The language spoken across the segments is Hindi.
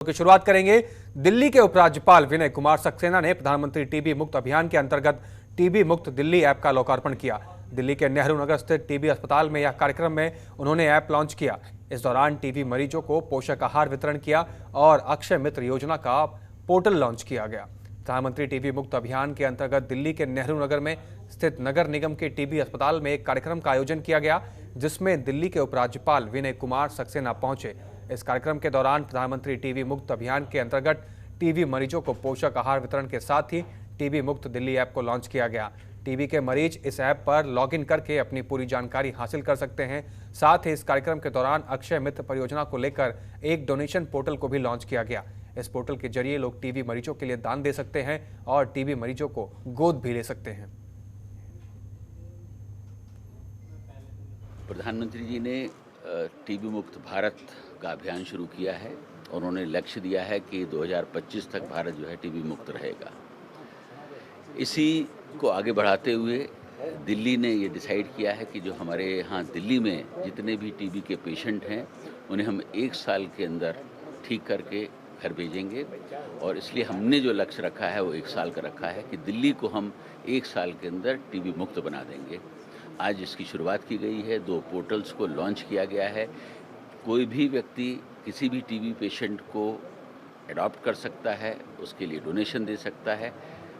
की शुरुआत करेंगे। दिल्ली के उपराज्यपाल विनय कुमार सक्सेना ने प्रधानमंत्री टीबी मुक्त अभियान के अंतर्गत टीबी मुक्त दिल्ली ऐप का लोकार्पण किया। दिल्ली के नेहरू नगर स्थित टीबी अस्पताल में यह कार्यक्रम में उन्होंने ऐप लॉन्च किया। इस दौरान टीबी मरीजों को पोषक आहार वितरण किया और अक्षय मित्र योजना का पोर्टल लॉन्च किया गया। प्रधानमंत्री टीबी मुक्त अभियान के अंतर्गत दिल्ली के नेहरू नगर में स्थित नगर निगम के टीबी अस्पताल में एक कार्यक्रम का आयोजन किया गया, जिसमें दिल्ली के उपराज्यपाल विनय कुमार सक्सेना पहुंचे। इस कार्यक्रम के दौरान प्रधानमंत्री टीबी मुक्त अभियान के अंतर्गत टीबी मरीजों को पोषक आहार वितरण के साथ ही टीबी मुक्त दिल्ली ऐप को लॉन्च किया गया। टीबी के मरीज इस ऐप पर लॉगिन करके अपनी पूरी जानकारी हासिल कर सकते हैं। साथ ही इस कार्यक्रम के दौरान अक्षय मित्र परियोजना को लेकर एक डोनेशन पोर्टल को भी लॉन्च किया गया। इस पोर्टल के जरिए लोग टीबी मरीजों के लिए दान दे सकते हैं और टीबी मरीजों को गोद भी ले सकते हैं। प्रधानमंत्री जी ने टीबी मुक्त भारत का अभियान शुरू किया है। उन्होंने लक्ष्य दिया है कि 2025 तक भारत जो है टीबी मुक्त रहेगा। इसी को आगे बढ़ाते हुए दिल्ली ने ये डिसाइड किया है कि जो हमारे यहाँ दिल्ली में जितने भी टीबी के पेशेंट हैं उन्हें हम 1 साल के अंदर ठीक करके घर भेजेंगे। और इसलिए हमने जो लक्ष्य रखा है वो 1 साल का रखा है कि दिल्ली को हम 1 साल के अंदर टीबी मुक्त बना देंगे। आज इसकी शुरुआत की गई है। 2 पोर्टल्स को लॉन्च किया गया है। कोई भी व्यक्ति किसी भी टीबी पेशेंट को अडॉप्ट कर सकता है, उसके लिए डोनेशन दे सकता है।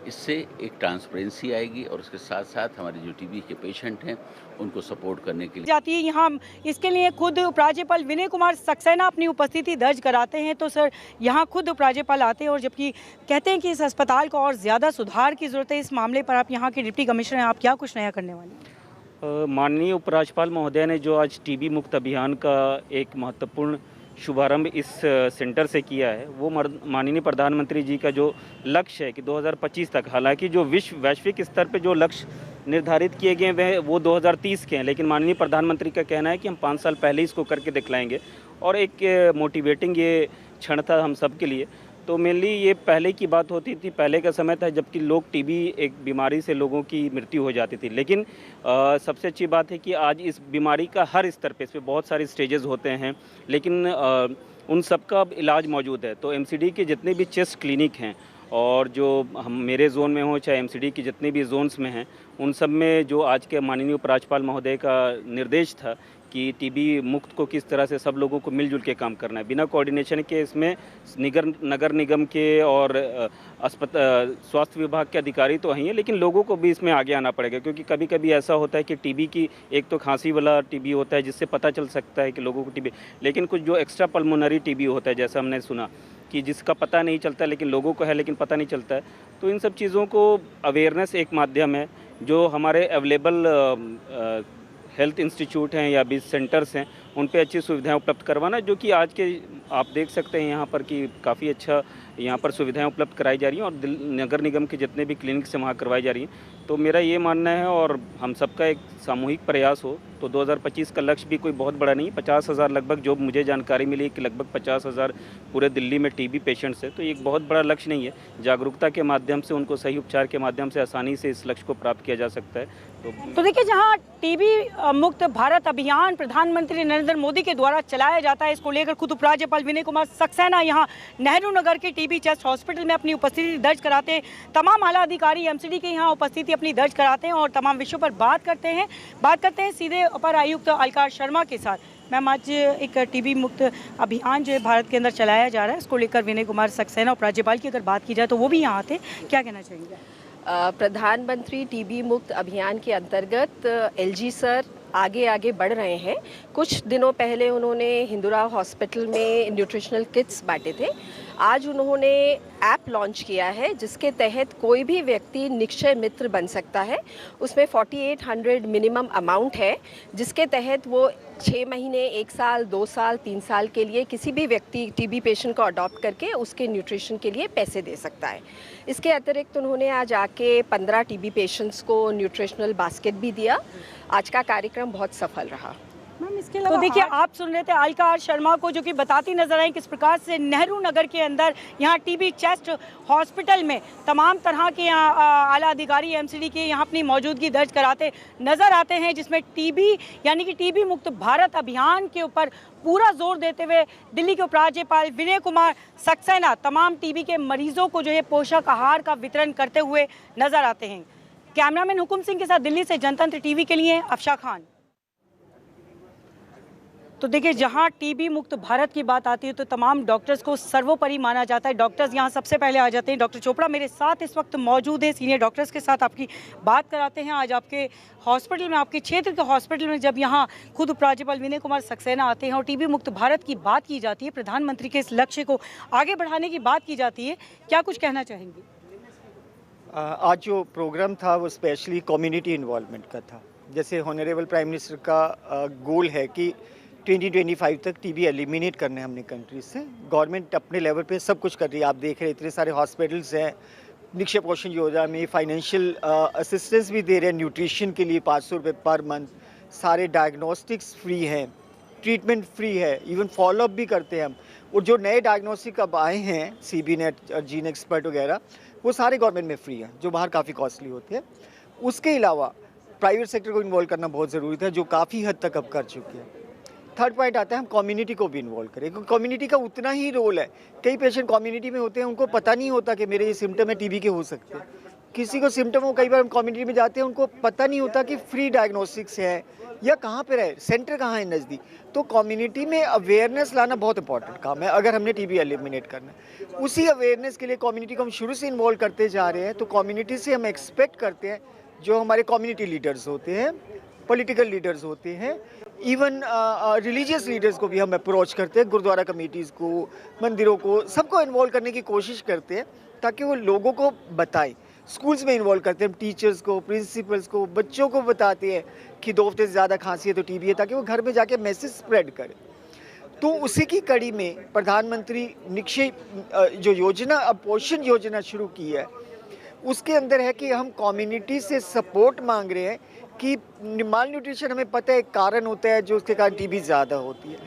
इससे एक ट्रांसपेरेंसी आएगी और उसके साथ साथ हमारे जो टीबी के पेशेंट हैं उनको सपोर्ट करने के लिए जाती है। यहाँ इसके लिए खुद उपराज्यपाल विनय कुमार सक्सेना अपनी उपस्थिति दर्ज कराते हैं। तो सर, यहाँ खुद उपराज्यपाल आते हैं और जबकि कहते हैं कि इस अस्पताल को और ज़्यादा सुधार की ज़रूरत है। इस मामले पर आप यहाँ के डिप्टी कमिश्नर हैं, आप क्या कुछ नया करने वाले हैं? माननीय उपराज्यपाल महोदय ने जो आज टीबी मुक्त अभियान का एक महत्वपूर्ण शुभारंभ इस सेंटर से किया है, वो माननीय प्रधानमंत्री जी का जो लक्ष्य है कि 2025 तक, हालांकि जो वैश्विक स्तर पे जो लक्ष्य निर्धारित किए गए हैं वो 2030 के हैं, लेकिन माननीय प्रधानमंत्री का कहना है कि हम 5 साल पहले इसको करके दिखलाएंगे। और एक मोटिवेटिंग ये क्षण था हम सब के लिए। तो मेनली ये पहले की बात होती थी, पहले का समय था जबकि लोग टीबी एक बीमारी से लोगों की मृत्यु हो जाती थी। लेकिन सबसे अच्छी बात है कि आज इस बीमारी का हर स्तर पे, इस पर बहुत सारे स्टेजेस होते हैं, लेकिन उन सब का इलाज मौजूद है। तो एमसीडी के जितने भी चेस्ट क्लिनिक हैं और जो हम मेरे जोन में हो चाहे एमसीडी के जितने भी जोन्स में हैं, उन सब में जो आज के माननीय उपराज्यपाल महोदय का निर्देश था कि टीबी मुक्त को किस तरह से सब लोगों को मिलजुल के काम करना है, बिना कोऑर्डिनेशन के। इसमें नगर निगम के और स्वास्थ्य विभाग के अधिकारी तो हैं, लेकिन लोगों को भी इसमें आगे आना पड़ेगा, क्योंकि कभी कभी ऐसा होता है कि टीबी की एक तो खांसी वाला टीबी होता है जिससे पता चल सकता है कि लोगों को टीबी, लेकिन कुछ जो एक्स्ट्रा पल्मोनरी टीबी होता है, जैसा हमने सुना कि जिसका पता नहीं चलता लेकिन लोगों को है लेकिन पता नहीं चलता है। तो इन सब चीज़ों को अवेयरनेस एक माध्यम है। जो हमारे अवेलेबल हेल्थ इंस्टीट्यूट हैं या बीच सेंटर्स हैं, उन पे अच्छी सुविधाएं उपलब्ध करवाना, जो कि आज के आप देख सकते हैं यहाँ पर कि काफ़ी अच्छा यहाँ पर सुविधाएं उपलब्ध कराई जा रही हैं और नगर निगम के जितने भी क्लिनिक से वहाँ करवाई जा रही हैं। तो मेरा ये मानना है और हम सबका एक सामूहिक प्रयास हो तो 2025 का लक्ष्य भी कोई बहुत बड़ा नहीं, 50,000 लगभग, जो मुझे जानकारी मिली कि लगभग 50,000 पूरे दिल्ली में टीबी पेशेंट्स है। तो ये एक बहुत बड़ा लक्ष्य नहीं है। जागरूकता के माध्यम से, उनको सही उपचार के माध्यम से आसानी से इस लक्ष्य को प्राप्त किया जा सकता है। तो देखिए, जहां टीबी मुक्त भारत अभियान प्रधानमंत्री नरेंद्र मोदी के द्वारा चलाया जाता है, इसको लेकर खुद उपराज्यपाल विनय कुमार सक्सेना यहाँ नेहरू नगर के टीबी चेस्ट हॉस्पिटल में अपनी उपस्थिति दर्ज कराते हैं। तमाम आला अधिकारी एमसीडी के यहाँ उपस्थिति अपनी दर्ज कराते हैं और तमाम विषयों पर बात करते हैं सीधे अपर आयुक्त अलकार शर्मा के साथ। मैम, आज एक टीबी मुक्त अभियान जो है भारत के अंदर चलाया जा रहा है, इसको लेकर विनय कुमार सक्सेना उपराज्यपाल की अगर बात की जाए तो वो भी यहाँ आते, क्या कहना चाहेंगे? प्रधानमंत्री टीबी मुक्त अभियान के अंतर्गत एलजी सर आगे बढ़ रहे हैं। कुछ दिनों पहले उन्होंने हिंदुराव हॉस्पिटल में न्यूट्रिशनल किट्स बांटे थे। आज उन्होंने ऐप लॉन्च किया है जिसके तहत कोई भी व्यक्ति निक्षय मित्र बन सकता है। उसमें 4800 मिनिमम अमाउंट है, जिसके तहत वो 6 महीने, 1 साल, 2 साल, 3 साल के लिए किसी भी व्यक्ति टीबी पेशेंट को अडॉप्ट करके उसके न्यूट्रिशन के लिए पैसे दे सकता है। इसके अतिरिक्त उन्होंने आज आके 15 टीबी पेशेंट्स को न्यूट्रिशनल बास्केट भी दिया। आज का कार्यक्रम बहुत सफल रहा। मैम, इसके अलावा तो देखिए, आप सुन रहे थे अलका शर्मा को, जो कि बताती नजर आई किस प्रकार से नेहरू नगर के अंदर यहाँ टीबी चेस्ट हॉस्पिटल में तमाम तरह के यहाँ आला अधिकारी एमसीडी के यहाँ अपनी मौजूदगी दर्ज कराते नजर आते हैं, जिसमें टीबी यानी कि टीबी मुक्त भारत अभियान के ऊपर पूरा जोर देते हुए दिल्ली के उपराज्यपाल विनय कुमार सक्सेना तमाम टीबी के मरीजों को जो है पोषक आहार का वितरण करते हुए नजर आते हैं। कैमरामैन हुकुम सिंह के साथ दिल्ली से जनतंत्र टीवी के लिए अफशा खान। तो देखिए, जहां टीबी मुक्त भारत की बात आती है तो तमाम डॉक्टर्स को सर्वोपरि माना जाता है। डॉक्टर्स यहां सबसे पहले आ जाते हैं। डॉक्टर चोपड़ा मेरे साथ इस वक्त मौजूद हैं, सीनियर डॉक्टर्स के साथ आपकी बात कराते हैं। आज आपके हॉस्पिटल में, आपके क्षेत्र के हॉस्पिटल में जब यहाँ खुद उपराज्यपाल विनय कुमार सक्सेना आते हैं और टीबी मुक्त भारत की बात की जाती है, प्रधानमंत्री के इस लक्ष्य को आगे बढ़ाने की बात की जाती है, क्या कुछ कहना चाहेंगे? आज जो प्रोग्राम था वो स्पेशली कम्युनिटी इन्वॉल्वमेंट का था। जैसे हॉनरेबल प्राइम मिनिस्टर का गोल है कि 2025 तक टीबी एलिमिनेट करने हमने कंट्री से। गवर्नमेंट अपने लेवल पे सब कुछ कर रही है। आप देख रहे हैं इतने सारे हॉस्पिटल्स हैं। निक्षय पोषण योजना में फाइनेंशियल असिस्टेंस भी दे रहे हैं, न्यूट्रिशन के लिए 500 रुपये पर मंथ। सारे डायग्नोस्टिक्स फ्री हैं, ट्रीटमेंट फ्री है, इवन फॉलोअप भी करते हैं हम। और जो नए डायग्नोस्टिक अब आए हैं, CB नेट और जीन एक्सपर्ट वगैरह, वो सारे गवर्नमेंट में फ्री हैं, जो बाहर काफ़ी कॉस्टली होते हैं। उसके अलावा प्राइवेट सेक्टर को इन्वॉल्व करना बहुत ज़रूरी था, जो काफ़ी हद तक अब कर चुके हैं। थर्ड पॉइंट आता है हम कम्युनिटी को भी इन्वॉल्व करें, क्योंकि कम्युनिटी का उतना ही रोल है। कई पेशेंट कम्युनिटी में होते हैं, उनको पता नहीं होता कि मेरे ये सिम्टम है टीबी के हो सकते हैं। किसी को सिम्टम हो, कई बार हम कम्युनिटी में जाते हैं, उनको पता नहीं होता कि फ्री डायग्नोस्टिक्स है या कहाँ पर है, सेंटर कहाँ है नज़दीक। तो कम्युनिटी में अवेयरनेस लाना बहुत इंपॉर्टेंट काम है अगर हमने टीबी एलिमिनेट करना है। उसी अवेयरनेस के लिए कम्युनिटी को हम शुरू से इन्वॉल्व करते जा रहे हैं। तो कम्युनिटी से हम एक्सपेक्ट करते हैं, जो हमारे कम्युनिटी लीडर्स होते हैं, पॉलिटिकल लीडर्स होते हैं, इवन रिलीजियस लीडर्स को भी हम अप्रोच करते हैं, गुरुद्वारा कमेटीज़ को, मंदिरों को, सबको इन्वॉल्व करने की कोशिश करते हैं ताकि वो लोगों को बताएं। स्कूल्स में इन्वॉल्व करते हैं, टीचर्स को, प्रिंसिपल्स को, बच्चों को बताते हैं कि 2 हफ्ते से ज़्यादा खांसी है तो टीबी है, ताकि वो घर में जाके मैसेज स्प्रेड करें। तो उसी की कड़ी में प्रधानमंत्री निक्षय जो योजना, अब पोषण योजना शुरू की है, उसके अंदर है कि हम कम्युनिटी से सपोर्ट मांग रहे हैं कि माल न्यूट्रिशन हमें पता है एक कारण होता है जो उसके कारण टीबी ज़्यादा होती है।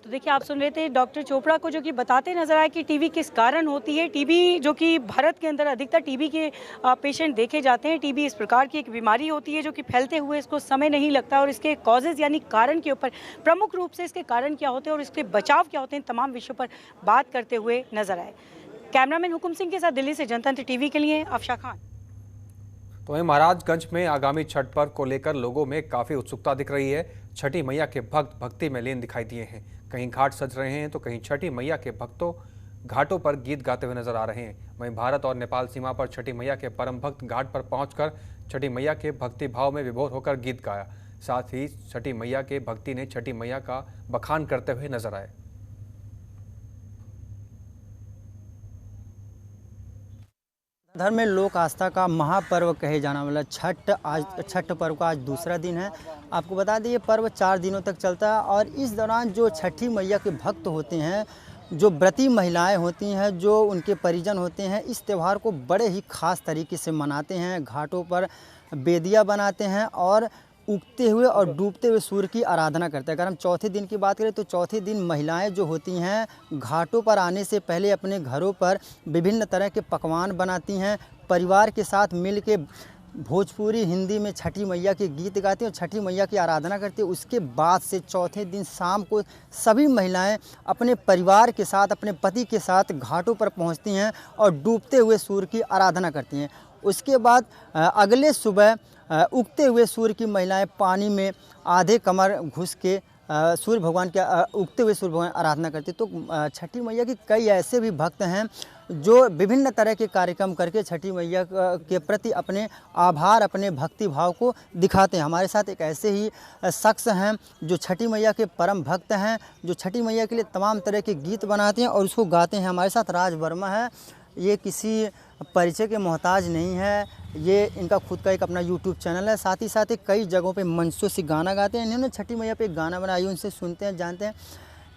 तो देखिए, आप सुन रहे थे डॉक्टर चोपड़ा को, जो कि बताते नजर आए कि टीबी किस कारण होती है। टीबी, जो कि भारत के अंदर अधिकतर टीबी के पेशेंट देखे जाते हैं। टीबी इस प्रकार की एक बीमारी होती है जो कि फैलते हुए इसको समय नहीं लगता, और इसके कॉजेज़ यानी कारण के ऊपर, प्रमुख रूप से इसके कारण क्या होते हैं और इसके बचाव क्या होते हैं, तमाम विषयों पर बात करते हुए नजर आए। कैमरामैन हुकुम सिंह के साथ दिल्ली से जनतंत्र टीवी के लिए अफशा खान। तो वहीं महाराजगंज में आगामी छठ पर्व को लेकर लोगों में काफ़ी उत्सुकता दिख रही है। छठी मैया के भक्त भक्ति में लीन दिखाई दिए हैं। कहीं घाट सज रहे हैं तो कहीं छठी मैया के भक्तों घाटों पर गीत गाते हुए नजर आ रहे हैं। वहीं भारत और नेपाल सीमा पर छठी मैया के परम भक्त घाट पर पहुंचकर छठी मैया के भक्ति भाव में विभोर होकर गीत गाया। साथ ही छठी मैया के भक्ति ने छठी मैया का बखान करते हुए नजर आए। धर्म में लोक आस्था का महापर्व कहे जाने वाला छठ पर्व का आज दूसरा दिन है। आपको बता दें, ये पर्व 4 दिनों तक चलता है और इस दौरान जो छठी मैया के भक्त होते हैं, जो व्रती महिलाएं होती हैं, जो उनके परिजन होते हैं, इस त्यौहार को बड़े ही ख़ास तरीके से मनाते हैं। घाटों पर बेदिया बनाते हैं और उगते हुए और डूबते हुए सूर्य की आराधना करते हैं। अगर हम चौथे दिन की बात करें तो चौथे दिन महिलाएं जो होती हैं, घाटों पर आने से पहले अपने घरों पर विभिन्न तरह के पकवान बनाती हैं, परिवार के साथ मिल के भोजपुरी हिंदी में छठी मैया के गीत गाती हैं और छठी मैया की आराधना करती हैं। उसके बाद से चौथे दिन शाम को सभी महिलाएं अपने परिवार के साथ, अपने पति के साथ घाटों पर पहुंचती हैं और डूबते हुए सूर्य की आराधना करती हैं। उसके बाद अगले सुबह उगते हुए सूर्य की महिलाएं पानी में आधे कमर घुस के सूर्य भगवान के उगते हुए सूर्य भगवान आराधना करते। तो छठी मैया के कई ऐसे भी भक्त हैं जो विभिन्न तरह के कार्यक्रम करके छठी मैया के प्रति अपने आभार, अपने भक्ति भाव को दिखाते हैं। हमारे साथ एक ऐसे ही शख्स हैं जो छठी मैया के परम भक्त हैं, जो छठी मैया के लिए तमाम तरह के गीत बनाते हैं और उसको गाते हैं। हमारे साथ राज वर्मा है। ये किसी परिचय के मोहताज नहीं है, ये इनका खुद का एक अपना यूट्यूब चैनल है। साथ ही साथ कई जगहों पे मंचों से गाना गाते हैं। इन्होंने छठी मैया पे एक गाना बनाया, उनसे सुनते हैं, जानते हैं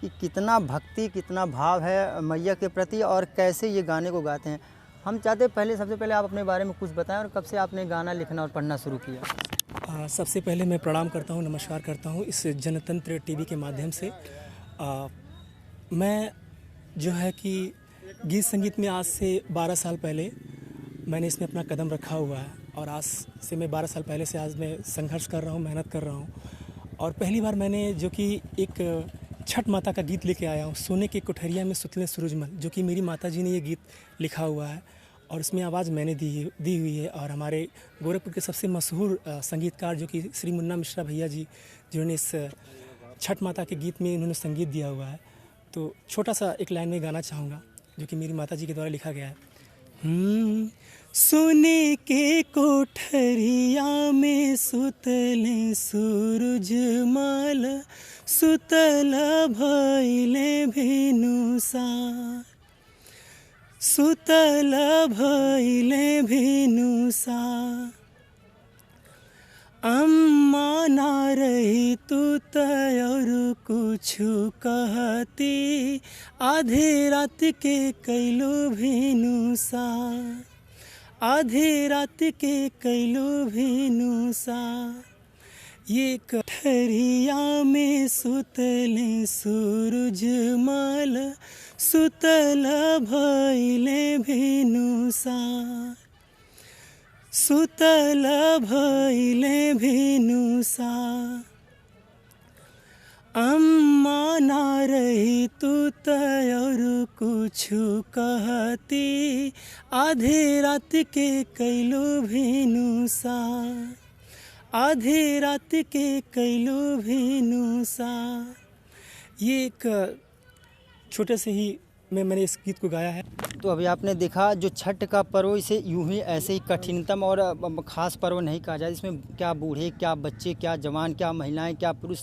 कि कितना भक्ति, कितना भाव है मैया के प्रति और कैसे ये गाने को गाते हैं। हम चाहते हैं सबसे पहले आप अपने बारे में कुछ बताएं और कब से आपने गाना लिखना और पढ़ना शुरू किया? सबसे पहले मैं प्रणाम करता हूँ, नमस्कार करता हूँ इस जनतंत्र टीवी के माध्यम से। मैं जो है कि गीत संगीत में आज से 12 साल पहले मैंने इसमें अपना कदम रखा हुआ है और आज से मैं 12 साल पहले से आज मैं संघर्ष कर रहा हूँ, मेहनत कर रहा हूँ। और पहली बार मैंने जो कि एक छठ माता का गीत लेके आया हूँ, सोने की कोठरिया में सुतले सूरजमल, जो कि मेरी माता जी ने ये गीत लिखा हुआ है और इसमें आवाज़ मैंने दी हुई है। और हमारे गोरखपुर के सबसे मशहूर संगीतकार जो कि श्री मुन्ना मिश्रा भैया जी, जिन्होंने इस छठ माता के गीत में इन्होंने संगीत दिया हुआ है। तो छोटा सा एक लाइन में गाना चाहूँगा जो कि मेरी माता जी के द्वारा लिखा गया है। सोने के कोठरिया में सुतले सूरजमल, सुतल भइले भिनुसार, सुतल भइले भिनुसार। अम्मा ना रही तू और कुछु कहती, आधे रात के कैलो भिनुसार, आधे रात के कैलो भिनुसार। ये कोठरिया में सुतले सूरजमल, सुतल भइले भिनुसार, सुतल भइले भिनुसार। अम्मा ना रही तू और कुछु कहती, आधे रात के कैलो भिनुसार, आधे रात के कैलो भिनुसार। ये एक छोटे से ही मैंने इस गीत को गाया है। तो अभी आपने देखा जो छठ का पर्व, इसे यूं ही ऐसे ही कठिनतम और ख़ास पर्व नहीं कहा जाए। इसमें क्या बूढ़े, क्या बच्चे, क्या जवान, क्या महिलाएं, क्या पुरुष